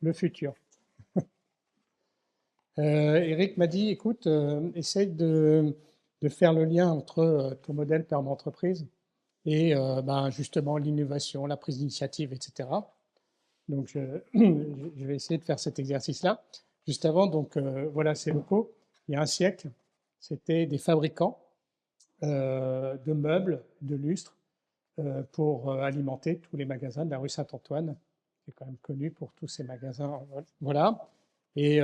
le futur. Eric m'a dit, écoute, essaye de faire le lien entre ton modèle perma-entreprise et ben, justement l'innovation, la prise d'initiative, etc. Donc, je vais essayer de faire cet exercice-là. Juste avant, donc voilà ces locaux. Il y a un siècle, c'était des fabricants de meubles, de lustres, pour alimenter tous les magasins de la rue Saint-Antoine, qui est quand même connu pour tous ces magasins. Voilà. Et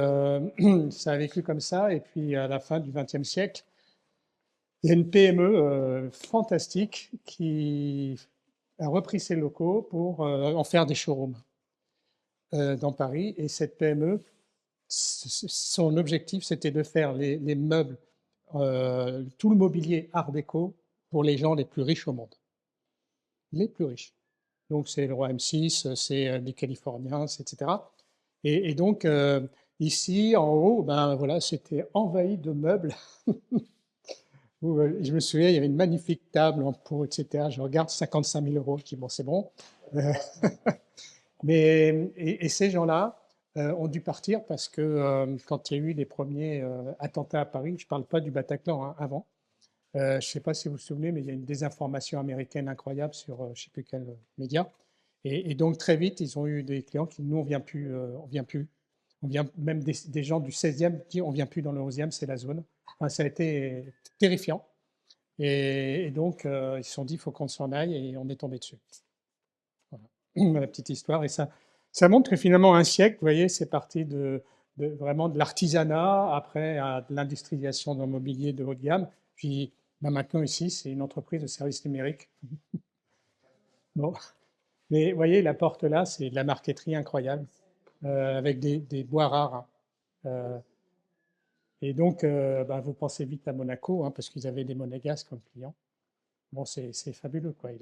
ça a vécu comme ça. Et puis, à la fin du XXe siècle, il y a une PME fantastique qui a repris ses locaux pour en faire des showrooms dans Paris. Et cette PME, son objectif, c'était de faire les meubles, tout le mobilier art déco pour les gens les plus riches au monde. Les plus riches. Donc, c'est le roi M6, c'est les Californiens, etc. Et donc, ici, en haut, ben voilà, c'était envahi de meubles. Je me souviens, il y avait une magnifique table en peau, etc. Je regarde 55 000 euros. Je dis, bon, c'est bon. Et ces gens-là ont dû partir parce que quand il y a eu les premiers attentats à Paris, je ne parle pas du Bataclan, hein, avant, je ne sais pas si vous vous souvenez, mais il y a une désinformation américaine incroyable sur je ne sais plus quel média. Et donc très vite, ils ont eu des clients qui, nous, on vient plus, on vient plus. On vient même des gens du 16e qui on vient plus dans le 11e, c'est la zone. Enfin, ça a été terrifiant. Et donc, ils se sont dit, il faut qu'on s'en aille, et on est tombé dessus. Voilà. La petite histoire. Et ça montre que finalement, un siècle, vous voyez, c'est parti vraiment de l'artisanat, après à de l'industrialisation d'un mobilier de haut de gamme. Puis ben maintenant, ici, c'est une entreprise de services numériques. Bon. Mais vous voyez, la porte là, c'est de la marqueterie incroyable, avec des bois rares. Et donc, ben, vous pensez vite à Monaco, hein, parce qu'ils avaient des monégasques comme clients. Bon, c'est fabuleux, quoi. Et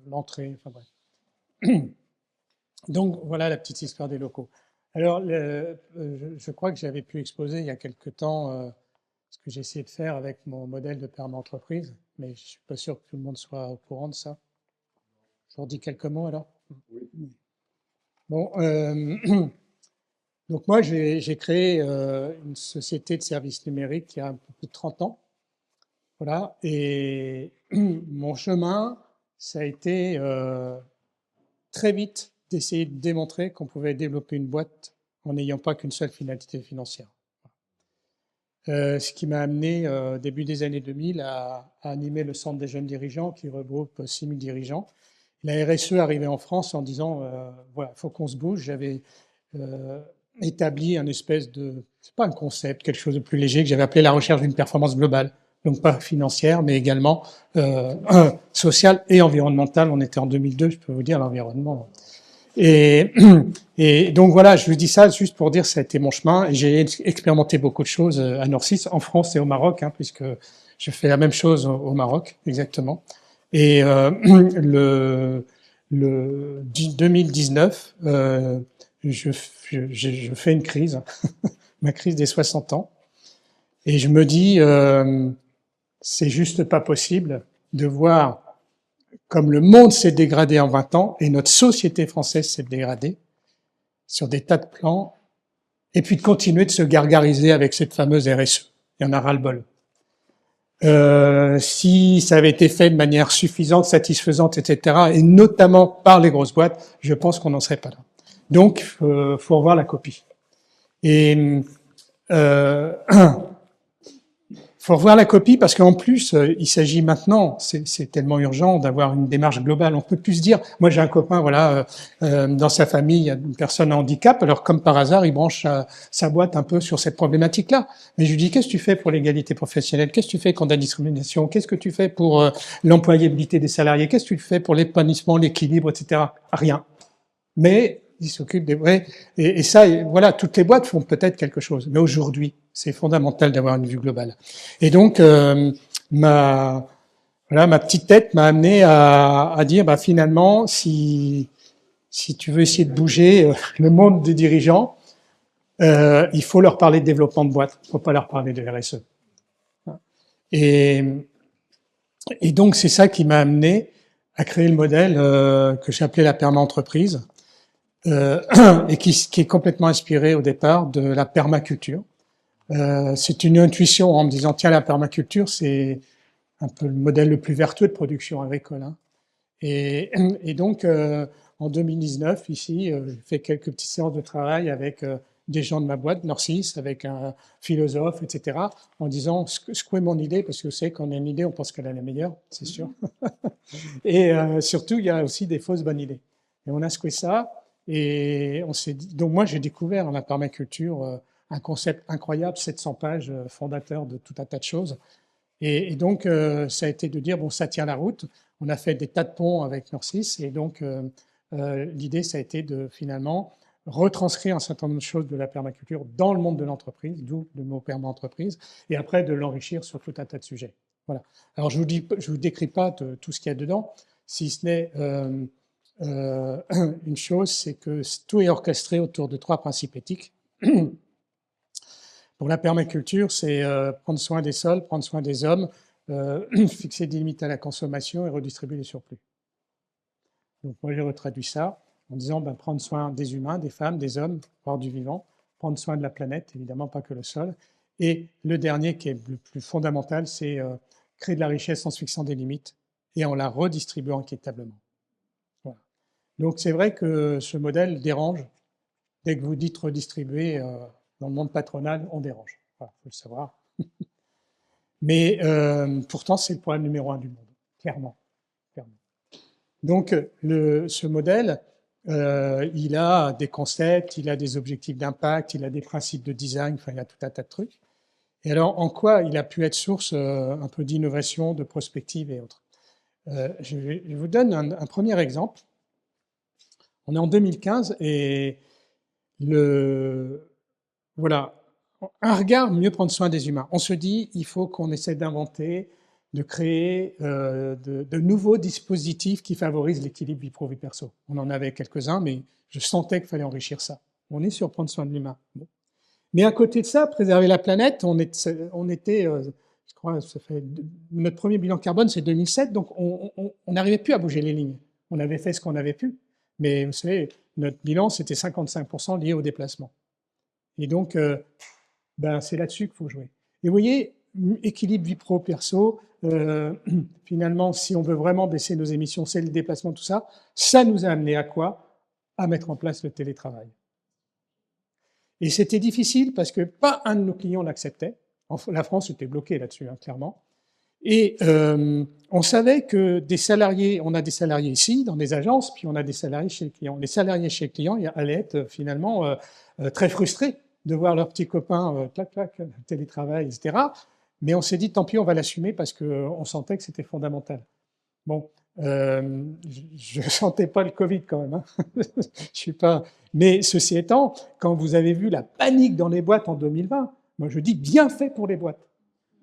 l'entrée, enfin bref. Donc, voilà la petite histoire des locaux. Alors, je crois que j'avais pu exposer il y a quelque temps ce que j'ai essayé de faire avec mon modèle de perma-entreprise, mais je ne suis pas sûr que tout le monde soit au courant de ça. Je vous redis quelques mots alors. Bon, donc moi j'ai créé une société de services numériques il y a un peu plus de 30 ans. Voilà, et mon chemin, ça a été très vite d'essayer de démontrer qu'on pouvait développer une boîte en n'ayant pas qu'une seule finalité financière. Ce qui m'a amené, début des années 2000, à animer le Centre des jeunes dirigeants qui regroupe 6000 dirigeants. La RSE arrivait en France en disant, voilà, il faut qu'on se bouge. J'avais établi un espèce de, c'est pas un concept, quelque chose de plus léger que j'avais appelé la recherche d'une performance globale. Donc pas financière, mais également sociale et environnementale. On était en 2002, je peux vous dire, l'environnement. Et donc voilà, je vous dis ça juste pour dire que ça a été mon chemin. Et j'ai expérimenté beaucoup de choses à Norcis, en France et au Maroc, hein, puisque je fais la même chose au Maroc, exactement. Et le 2019, je fais une crise, ma crise des 60 ans, et je me dis, c'est juste pas possible de voir comme le monde s'est dégradé en 20 ans et notre société française s'est dégradée sur des tas de plans, et puis de continuer de se gargariser avec cette fameuse RSE. Il y en a ras-le-bol. Si ça avait été fait de manière suffisante, satisfaisante, etc., et notamment par les grosses boîtes, je pense qu'on n'en serait pas là. Donc, faut revoir la copie. Et faut revoir la copie parce qu'en plus, il s'agit maintenant, c'est tellement urgent d'avoir une démarche globale. On peut plus se dire, moi j'ai un copain, voilà, dans sa famille, il y a une personne à handicap, alors comme par hasard, il branche sa boîte un peu sur cette problématique-là. Mais je lui dis, qu'est-ce que tu fais pour l'égalité professionnelle? Qu'est-ce que tu fais contre la discrimination? Qu'est-ce que tu fais pour l'employabilité des salariés? Qu'est-ce que tu fais pour l'épanouissement, l'équilibre, etc.? Rien. Mais ils s'occupent des vrais. Et ça, voilà, toutes les boîtes font peut-être quelque chose. Mais aujourd'hui, c'est fondamental d'avoir une vue globale. Et donc, ma petite tête m'a amené à dire, bah, finalement, si tu veux essayer de bouger le monde des dirigeants, il faut leur parler de développement de boîte. Il ne faut pas leur parler de RSE. Et donc, c'est ça qui m'a amené à créer le modèle que j'ai appelé la perma-entreprise. et qui est complètement inspiré au départ de la permaculture. C'est une intuition en me disant, tiens, la permaculture, c'est un peu le modèle le plus vertueux de production agricole. Hein. Et donc, en 2019, ici, j'ai fait quelques petites séances de travail avec des gens de ma boîte, Norcis, avec un philosophe, etc., en disant, secouez mon idée, parce que vous savez, quand on a une idée, on pense qu'elle est la meilleure, c'est sûr. Et surtout, il y a aussi des fausses bonnes idées. Et on a secoué ça, et on s'est dit, donc moi, j'ai découvert en la permaculture un concept incroyable, 700 pages, fondateur de tout un tas de choses. Et donc, ça a été de dire, bon, ça tient la route. On a fait des tas de ponts avec Norcis, et donc, l'idée, ça a été de finalement retranscrire un certain nombre de choses de la permaculture dans le monde de l'entreprise, d'où le mot perma-entreprise, et après de l'enrichir sur tout un tas de sujets. Voilà. Alors, je vous décris pas tout ce qu'il y a dedans, si ce n'est une chose, c'est que tout est orchestré autour de 3 principes éthiques. Pour la permaculture, c'est prendre soin des sols, prendre soin des hommes, fixer des limites à la consommation et redistribuer les surplus. Donc moi, j'ai retraduit ça en disant prendre soin des humains, des femmes, des hommes, voire du vivant, prendre soin de la planète, évidemment pas que le sol. Et le dernier, qui est le plus fondamental, c'est créer de la richesse en se fixant des limites et en la redistribuant équitablement. Voilà. Donc c'est vrai que ce modèle dérange. Dès que vous dites redistribuer, dans le monde patronal, on dérange. Voilà, faut le savoir. Mais pourtant, c'est le problème numéro 1 du monde, clairement. Donc, ce modèle, il a des concepts, il a des objectifs d'impact, il a des principes de design, enfin, il a tout un tas de trucs. Et alors, en quoi il a pu être source un peu d'innovation, de prospective et autres? Je vous donne un premier exemple. On est en 2015 et voilà, un regard, mieux prendre soin des humains. On se dit, il faut qu'on essaie d'inventer, de créer de nouveaux dispositifs qui favorisent l'équilibre vie pro-vie perso. On en avait quelques-uns, mais je sentais qu'il fallait enrichir ça. On est sur prendre soin de l'humain. Bon. Mais à côté de ça, préserver la planète, on était je crois, ça fait, notre premier bilan carbone, c'est 2007, donc on n'arrivait plus à bouger les lignes. On avait fait ce qu'on avait pu, mais vous savez, notre bilan, c'était 55% lié au déplacement. Et donc, c'est là-dessus qu'il faut jouer. Et vous voyez, équilibre vie pro-perso, finalement, si on veut vraiment baisser nos émissions, c'est le déplacement, tout ça, ça nous a amené à quoi? À mettre en place le télétravail. Et c'était difficile parce que pas un de nos clients l'acceptait. La France était bloquée là-dessus, hein, clairement. Et on savait que des salariés, on a des salariés ici, dans des agences, puis on a des salariés chez les clients. Les salariés chez les clients allaient être finalement très frustrés de voir leurs petits copains, clac, clac, télétravail, etc. Mais on s'est dit, tant pis, on va l'assumer parce qu'on sentait que c'était fondamental. Bon, je sentais pas le Covid quand même. Hein. Je suis pas. Mais ceci étant, quand vous avez vu la panique dans les boîtes en 2020, moi je dis bien fait pour les boîtes.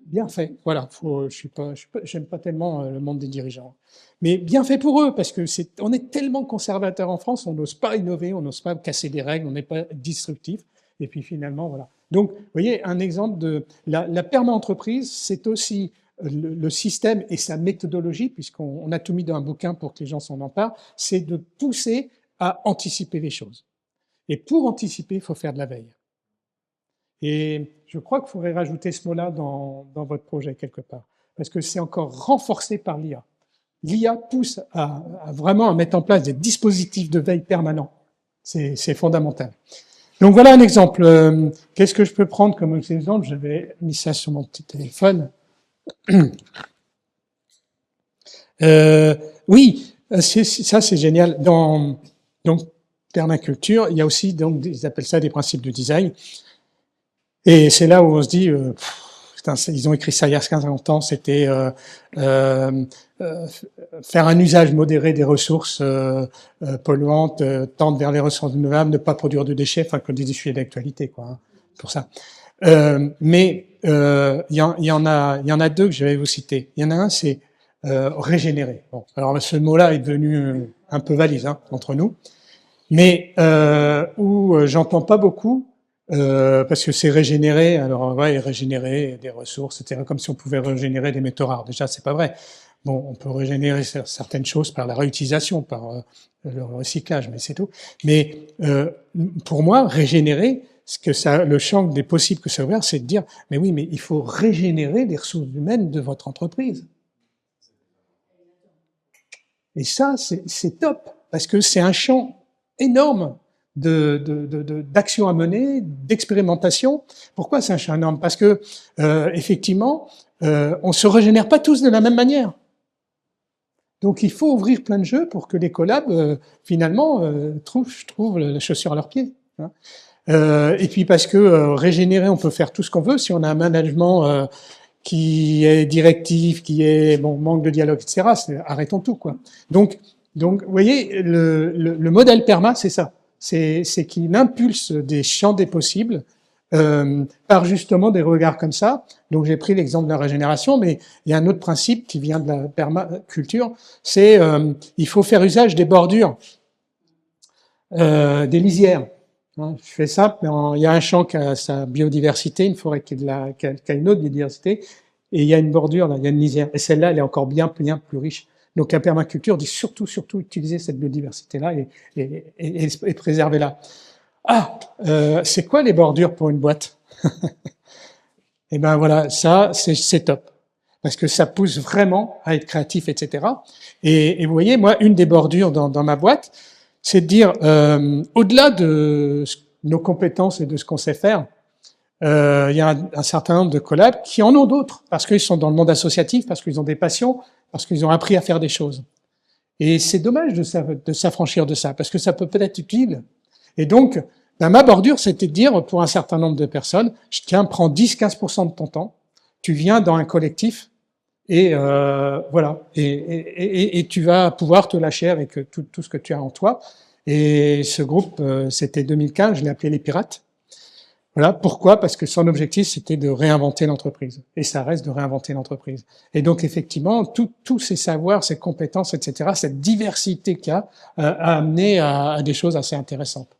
Bien fait. Voilà. J'aime pas tellement le monde des dirigeants. Mais bien fait pour eux, parce que on est tellement conservateur en France, on n'ose pas innover, on n'ose pas casser des règles, on n'est pas disruptif. Et puis finalement, voilà. Donc, vous voyez, un exemple de la perma-entreprise, c'est aussi le système et sa méthodologie, puisqu'on a tout mis dans un bouquin pour que les gens s'en emparent, c'est de pousser à anticiper les choses. Et pour anticiper, il faut faire de la veille. Et je crois qu'il faudrait rajouter ce mot-là dans votre projet quelque part, parce que c'est encore renforcé par l'IA. L'IA pousse à vraiment à mettre en place des dispositifs de veille permanents. C'est fondamental. Donc voilà un exemple. Qu'est-ce que je peux prendre comme exemple? J'avais mis ça sur mon petit téléphone. Oui, ça c'est génial. Dans permaculture, il y a aussi, donc, ils appellent ça des principes de design. Et c'est là où on se dit, putain, ils ont écrit ça il y a 15 ans, c'était faire un usage modéré des ressources polluantes, tendre vers les ressources renouvelables, ne pas produire de déchets, enfin, que des sujets d'actualité, quoi, hein, pour ça. Mais il y en a deux que je vais vous citer. Il y en a un, c'est régénérer. Bon, alors ce mot-là est devenu un peu valise hein, entre nous, mais où j'entends pas beaucoup. Parce que c'est régénérer, alors ouais, régénérer des ressources, etc. Comme si on pouvait régénérer des métaux rares. Déjà, c'est pas vrai. Bon, on peut régénérer certaines choses par la réutilisation, par le recyclage, mais c'est tout. Mais pour moi, régénérer, le champ des possibles que ça ouvre, c'est de dire, mais oui, mais il faut régénérer les ressources humaines de votre entreprise. Et ça, c'est top, parce que c'est un champ énorme d'actions à mener, d'expérimentation. Pourquoi c'est un champ énorme? Parce que effectivement, on se régénère pas tous de la même manière. Donc il faut ouvrir plein de jeux pour que les collabs finalement trouvent la chaussure à leurs pieds. Hein. Et puis parce que régénérer, on peut faire tout ce qu'on veut si on a un management qui est directif, qui est manque de dialogue, etc. Arrêtons tout, quoi. Donc, vous voyez, le modèle PERMA, c'est ça. C'est qu'il impulse des champs des possibles par justement des regards comme ça. Donc j'ai pris l'exemple de la régénération, mais il y a un autre principe qui vient de la permaculture, c'est il faut faire usage des bordures, des lisières. Je fais ça, mais il y a un champ qui a sa biodiversité, une forêt qui a une autre biodiversité, et il y a une bordure, là, il y a une lisière. Et celle-là, elle est encore bien plus riche. Donc la permaculture dit surtout utiliser cette biodiversité-là et préserver-la. Ah, c'est quoi les bordures pour une boîte? Eh ben voilà, ça, c'est top. Parce que ça pousse vraiment à être créatif, etc. Et vous voyez, moi, une des bordures dans ma boîte, c'est de dire, au-delà de nos compétences et de ce qu'on sait faire, il y a un certain nombre de collabs qui en ont d'autres, parce qu'ils sont dans le monde associatif, parce qu'ils ont des passions, parce qu'ils ont appris à faire des choses. Et c'est dommage de s'affranchir de ça, parce que ça peut être utile. Et donc, ma bordure, c'était de dire, pour un certain nombre de personnes, tiens, prends 10-15% de ton temps, tu viens dans un collectif, et voilà, et tu vas pouvoir te lâcher avec tout ce que tu as en toi. Et ce groupe, c'était 2015, je l'ai appelé les Pirates. Voilà, pourquoi? Parce que son objectif, c'était de réinventer l'entreprise. Et ça reste de réinventer l'entreprise. Et donc, effectivement, tous ces savoirs, ces compétences, etc., cette diversité qu'il y a amené à des choses assez intéressantes.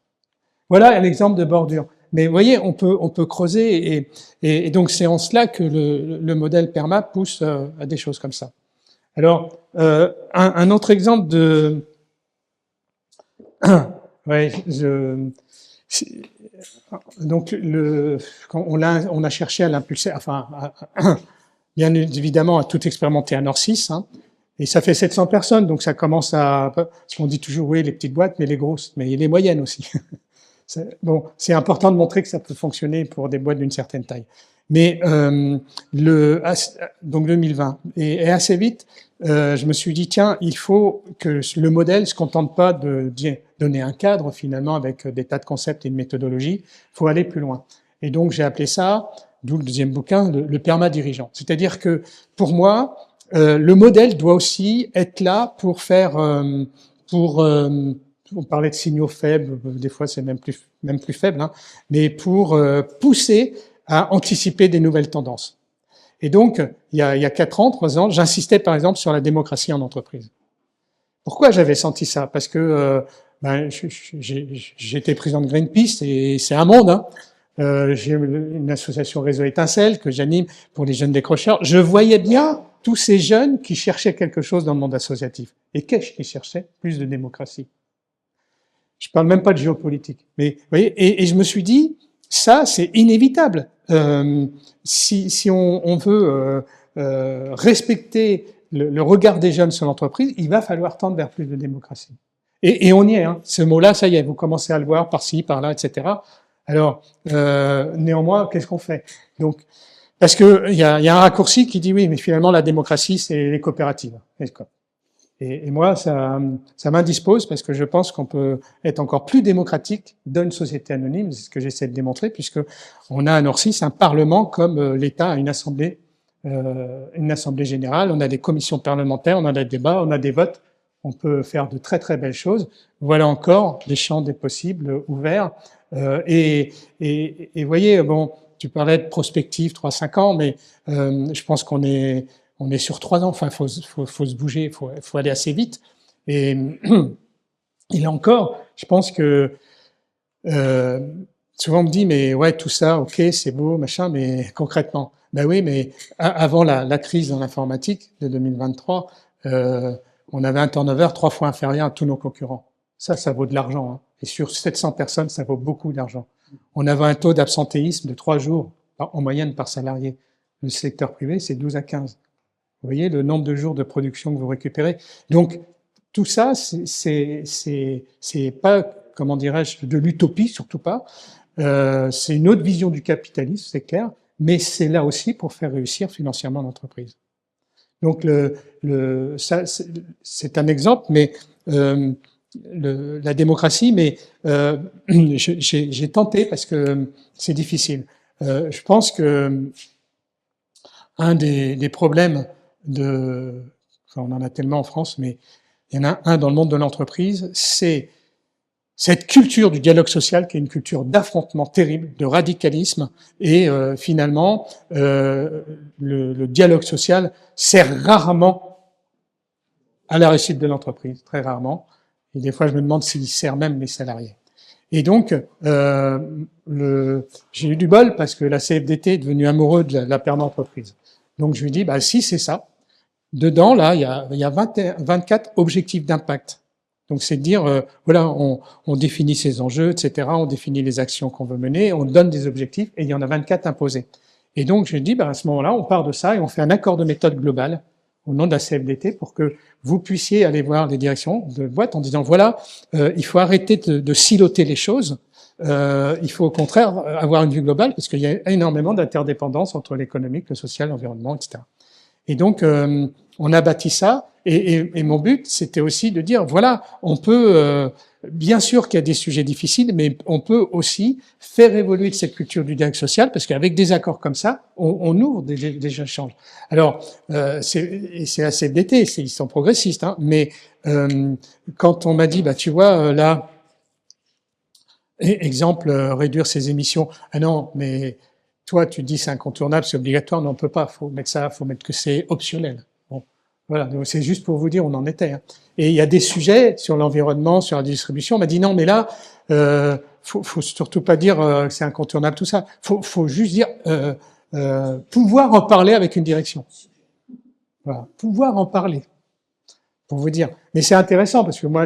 Voilà un exemple de bordure. Mais vous voyez, on peut creuser, et donc c'est en cela que le modèle PERMA pousse à des choses comme ça. Alors, un autre exemple de... ouais, donc, on a cherché à l'impulser, enfin, bien évidemment, à tout expérimenter à Nord6, hein, et ça fait 700 personnes, donc ça commence à... Parce qu'on dit toujours, oui, les petites boîtes, mais les grosses, mais les moyennes aussi. Bon, c'est important de montrer que ça peut fonctionner pour des boîtes d'une certaine taille. Mais donc 2020, et assez vite, je me suis dit, tiens, il faut que le modèle se contente pas de donner un cadre, finalement, avec des tas de concepts et de méthodologies, il faut aller plus loin. Et donc, j'ai appelé ça, d'où le deuxième bouquin, le perma-dirigeant. C'est-à-dire que, pour moi, le modèle doit aussi être là pour faire... on parlait de signaux faibles, des fois c'est même plus faible, hein, mais pour pousser à anticiper des nouvelles tendances. Et donc, il y a 4 ans, 3 ans, j'insistais par exemple sur la démocratie en entreprise. Pourquoi j'avais senti ça? Parce que j'étais président de Greenpeace et c'est un monde. Hein. J'ai une association Réseau Étincelle que j'anime pour les jeunes décrocheurs. Je voyais bien tous ces jeunes qui cherchaient quelque chose dans le monde associatif. Et qu'est-ce qu'ils cherchaient? Plus de démocratie. Je parle même pas de géopolitique. Mais vous voyez, et je me suis dit, ça, c'est inévitable. Si on veut respecter le regard des jeunes sur l'entreprise, il va falloir tendre vers plus de démocratie. Et on y est. Hein. Ce mot-là, ça y est, vous commencez à le voir par-ci, par-là, etc. Alors, néanmoins, qu'est-ce qu'on fait? Donc, parce que il y a un raccourci qui dit oui, mais finalement, la démocratie, c'est les coopératives. Et moi, ça m'indispose parce que je pense qu'on peut être encore plus démocratique dans une société anonyme, c'est ce que j'essaie de démontrer, puisque on a à Nord6 un parlement comme l'État a une assemblée générale, on a des commissions parlementaires, on a des débats, on a des votes, on peut faire de très très belles choses. Voilà encore des champs des possibles ouverts. Et vous voyez, bon, tu parlais de prospective 3-5 ans, mais je pense qu'on est sur 3 ans. Enfin, faut se bouger, faut aller assez vite. Et là encore, je pense que souvent on me dit, mais ouais, tout ça, ok, c'est beau, machin, mais concrètement, ben oui, mais avant la crise dans l'informatique de 2023, on avait un turnover 3 fois inférieur à tous nos concurrents. Ça vaut de l'argent, hein. Et sur 700 personnes, ça vaut beaucoup d'argent. On avait un taux d'absentéisme de 3 jours en moyenne par salarié. Le secteur privé, c'est 12 à 15. Vous voyez le nombre de jours de production que vous récupérez. Donc, tout ça, c'est pas, comment dirais-je, de l'utopie, surtout pas. C'est une autre vision du capitalisme, c'est clair, mais c'est là aussi pour faire réussir financièrement l'entreprise. Donc, ça, c'est un exemple, mais la démocratie, mais j'ai tenté parce que c'est difficile. Je pense que un des problèmes enfin, on en a tellement en France, mais il y en a un dans le monde de l'entreprise, c'est cette culture du dialogue social qui est une culture d'affrontement terrible, de radicalisme, et finalement, le dialogue social sert rarement à la réussite de l'entreprise, très rarement. Et des fois, je me demande s'il sert même les salariés. Et donc, j'ai eu du bol parce que la CFDT est devenue amoureux de la perma-entreprise. Donc, je lui dis, bah, si c'est ça, dedans, là, il y a 24 objectifs d'impact. Donc, c'est de dire, voilà, on définit ses enjeux, etc., on définit les actions qu'on veut mener, on donne des objectifs, et il y en a 24 imposés. Et donc, je dis, bah, à ce moment-là, on part de ça et on fait un accord de méthode global au nom de la CFDT pour que vous puissiez aller voir les directions de boîte en disant, voilà, il faut arrêter de siloter les choses, il faut au contraire avoir une vue globale, parce qu'il y a énormément d'interdépendance entre l'économique, le social, l'environnement, etc. Et donc, on a bâti ça. Et mon but, c'était aussi de dire, voilà, on peut, bien sûr qu'il y a des sujets difficiles, mais on peut aussi faire évoluer cette culture du dialogue social, parce qu'avec des accords comme ça, on ouvre des échanges. Alors, c'est la CFDT, ils sont progressistes, hein, mais quand on m'a dit, bah tu vois, là, exemple, réduire ses émissions, ah non, mais toi, tu dis c'est incontournable, c'est obligatoire, non, on peut pas, faut mettre que c'est optionnel. Bon, voilà, donc c'est juste pour vous dire, on en était. Hein. Et il y a des sujets sur l'environnement, sur la distribution, on m'a dit non, mais là, faut surtout pas dire que c'est incontournable tout ça. Faut juste dire pouvoir en parler avec une direction. Voilà, pouvoir en parler, pour vous dire. Mais c'est intéressant parce que moi,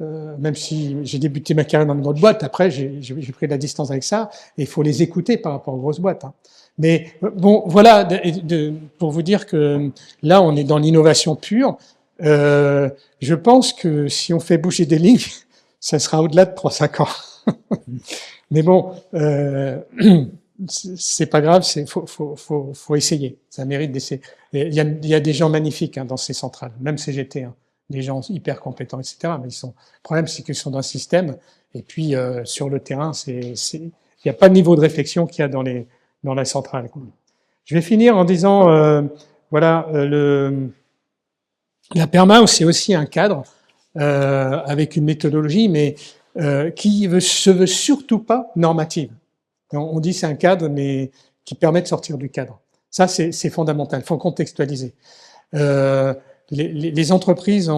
même si j'ai débuté ma carrière dans une grosse boîte, après j'ai pris de la distance avec ça, et il faut les écouter par rapport aux grosses boîtes. Hein. Mais bon, voilà, pour vous dire que là, on est dans l'innovation pure. Je pense que si on fait bouger des lignes, ça sera au-delà de 3-5 ans. Mais bon, c'est pas grave, faut essayer. Ça mérite d'essayer. Il y a des gens magnifiques hein, dans ces centrales, même CGT. Hein. Des gens hyper compétents, etc. Mais le problème, c'est qu'ils sont dans le système. Et puis, sur le terrain, il n'y a pas de niveau de réflexion qu'il y a dans la centrale. Je vais finir en disant, voilà, la perma, c'est aussi un cadre avec une méthodologie, mais qui se veut surtout pas normative. On dit c'est un cadre, mais qui permet de sortir du cadre. Ça, c'est fondamental. Il faut contextualiser. Les entreprises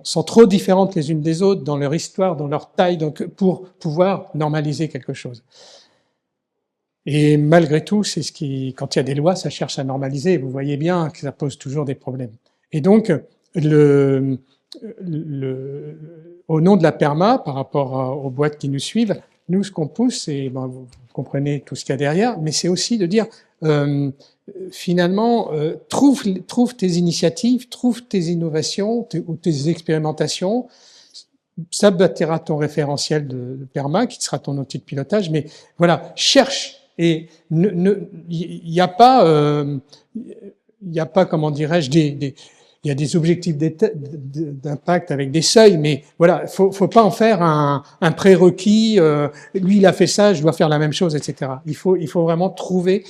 sont trop différentes les unes des autres dans leur histoire, dans leur taille, donc pour pouvoir normaliser quelque chose. Et malgré tout, c'est ce qui, quand il y a des lois, ça cherche à normaliser. Vous voyez bien que ça pose toujours des problèmes. Et donc, au nom de la PERMA, par rapport aux boîtes qui nous suivent, nous, ce qu'on pousse, c'est, ben, vous comprenez tout ce qu'il y a derrière, mais c'est aussi de dire, finalement, trouve tes initiatives, trouve tes innovations ou tes expérimentations. Ça bâtira ton référentiel de PERMA, qui sera ton outil de pilotage, mais voilà, cherche. Et il n'y a pas, comment dirais-je, il y a des objectifs d'impact avec des seuils, mais voilà, faut pas en faire un prérequis. Lui, il a fait ça, je dois faire la même chose, etc. Il faut vraiment trouver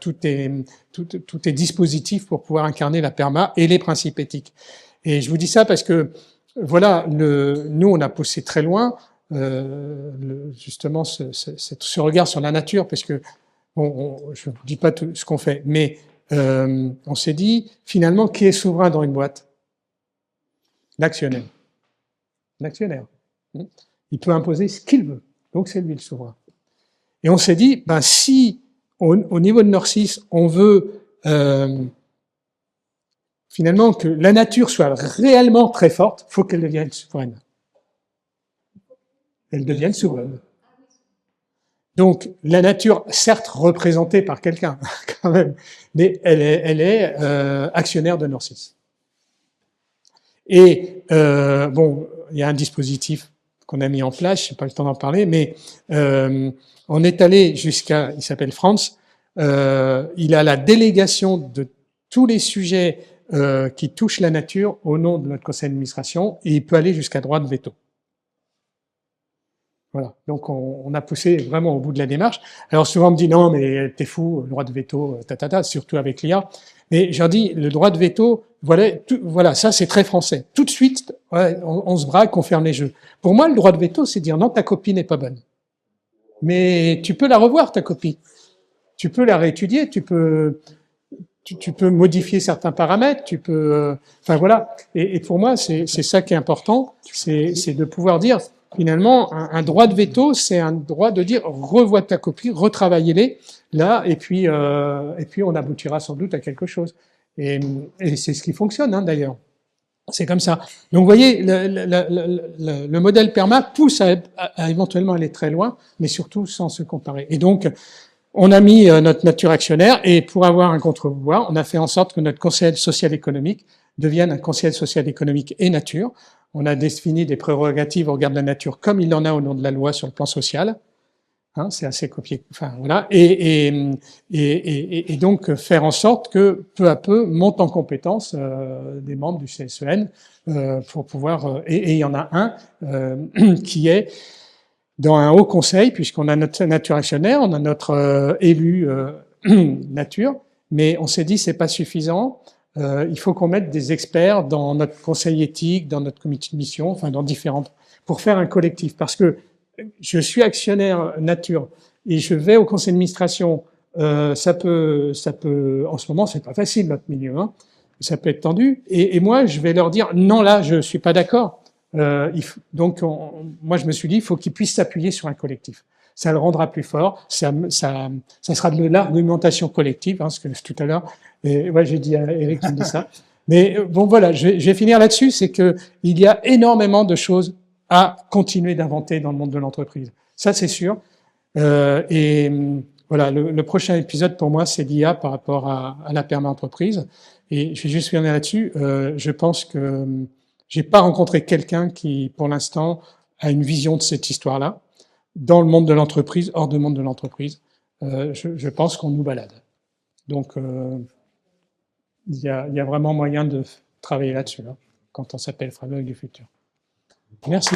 tous tes dispositifs pour pouvoir incarner la PERMA et les principes éthiques. Et je vous dis ça parce que voilà, nous, on a poussé très loin. Justement ce regard sur la nature, parce que bon, je ne dis pas tout ce qu'on fait, mais on s'est dit, finalement, qui est souverain dans une boîte? L'actionnaire. L'actionnaire. Il peut imposer ce qu'il veut, donc c'est lui le souverain. Et on s'est dit, ben, si au niveau de Norcis, on veut finalement que la nature soit réellement très forte, faut qu'elle devienne souveraine. Elle devienne souveraine. Donc la nature, certes représentée par quelqu'un quand même, mais elle est actionnaire de Norcis. Et bon, il y a un dispositif qu'on a mis en place, je n'ai pas le temps d'en parler, mais on est allé jusqu'à, il s'appelle France, il a la délégation de tous les sujets qui touchent la nature au nom de notre conseil d'administration, et il peut aller jusqu'à droit de veto. Voilà. Donc on a poussé vraiment au bout de la démarche. Alors souvent on me dit non mais t'es fou, le droit de veto, surtout avec l'IA. Mais j'ai dit le droit de veto, voilà, ça c'est très français. Tout de suite, ouais, on se braque, on ferme les jeux. Pour moi, le droit de veto, c'est dire non, ta copie n'est pas bonne. Mais tu peux la revoir ta copie. Tu peux la réétudier, tu peux modifier certains paramètres, tu peux, enfin voilà. Et pour moi, c'est ça qui est important, c'est de pouvoir dire. Finalement, un droit de veto, c'est un droit de dire revois ta copie, retravaillez-les là, et puis on aboutira sans doute à quelque chose. Et c'est ce qui fonctionne hein, d'ailleurs. C'est comme ça. Donc vous voyez, le modèle PERMA pousse à éventuellement aller très loin, mais surtout sans se comparer. Et donc, on a mis notre nature actionnaire, et pour avoir un contre-pouvoir, on a fait en sorte que notre conseil social-économique devienne un conseil social-économique et nature. On a défini des prérogatives au regard de la nature comme il en a au nom de la loi sur le plan social. Hein, c'est assez copié. Enfin voilà. Et donc faire en sorte que peu à peu montent en compétence des membres du CSEN pour pouvoir. Et il y en a un qui est dans un haut conseil, puisqu'on a notre nature actionnaire, on a notre élu nature, mais on s'est dit c'est pas suffisant. Il faut qu'on mette des experts dans notre conseil éthique, dans notre comité de mission, enfin dans différentes, pour faire un collectif. Parce que je suis actionnaire nature et je vais au conseil d'administration. Ça peut, en ce moment c'est pas facile notre milieu, hein, ça peut être tendu. Et moi je vais leur dire non là je suis pas d'accord. Donc moi je me suis dit il faut qu'ils puissent s'appuyer sur un collectif. Ça le rendra plus fort, ça sera de l'argumentation collective, hein, ce que tout à l'heure. Et ouais, j'ai dit à Eric qui me dit ça. Mais bon, voilà, je vais finir là-dessus, c'est que il y a énormément de choses à continuer d'inventer dans le monde de l'entreprise. Ça, c'est sûr. Et voilà, le prochain épisode pour moi, c'est l'IA par rapport à la perma-entreprise. Et je vais juste finir là-dessus. Je pense que j'ai pas rencontré quelqu'un qui, pour l'instant, a une vision de cette histoire-là dans le monde de l'entreprise, hors du monde de l'entreprise. Je pense qu'on nous balade. Donc il y a vraiment moyen de travailler là-dessus, hein, quand on s'appelle Framework du futur. Merci.